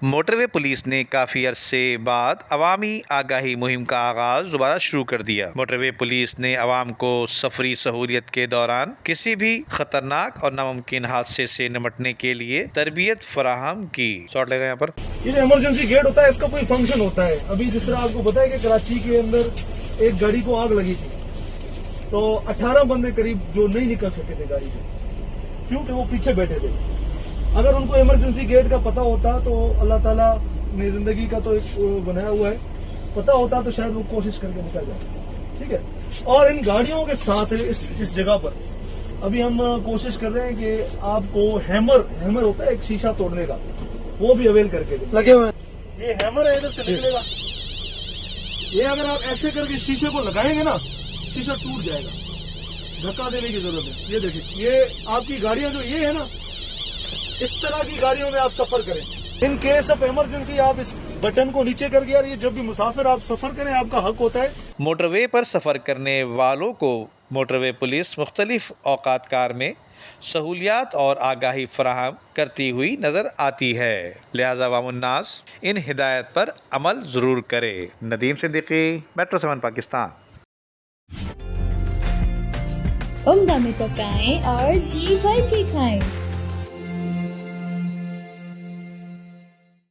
Motorway police ने काफी अरसे बाद अवामी आगाही मुहिम का आगाज दोबारा शुरू कर दिया। मोटरवे पुलिस ने अवाम को सफरी सहूलियत के दौरान किसी भी खतरनाक और नामुमकिन हादसे से निपटने के लिए तरबियत फराहम की। शॉट लेगा यहाँ पर। ये जो इमरजेंसी गेट होता है इसका कोई फंक्शन होता है। अभी जिस तरह आपको पता है कि कराची के अंदर एक गाड़ी को आग लगी थी, तो 18 बंदे करीब जो नहीं निकल सके थे गाड़ी से, क्योंकि वो पीछे बैठे थे। अगर उनको इमरजेंसी गेट का पता होता तो अल्लाह ताला ने जिंदगी का तो एक बनाया हुआ है, पता होता तो शायद वो कोशिश करके निकल जाए। ठीक है। और इन गाड़ियों के साथ इस जगह पर अभी हम कोशिश कर रहे हैं कि आपको हैमर होता है एक शीशा तोड़ने का, वो भी अवेल करके लगे हुए हैं। ये हैमर है, इधर से निकलेगा। ये अगर आप ऐसे करके शीशे को लगाएंगे ना, शीशा टूट जाएगा। धक्का देने की जरूरत है। ये देखिए, ये आपकी गाड़ियां जो ये है ना, इस तरह की गाड़ियों में आप सफर करें। इन केस ऑफ इमरजेंसी आप इस बटन को नीचे करके, यार ये जब भी मुसाफिर आप सफर करें आपका हक होता है। मोटरवे पर सफर करने वालों को मोटरवे पुलिस मुख्तलिफ औकात कार में सहूलियात और आगाही फराहम करती हुई नजर आती है, लिहाजा अवामुन्नास इन हिदायत पर अमल जरूर करे। नदीम सिद्दीकी, मेट्रो 7 पाकिस्तान। उम्दा में पकाएं और जी भर के खाएं।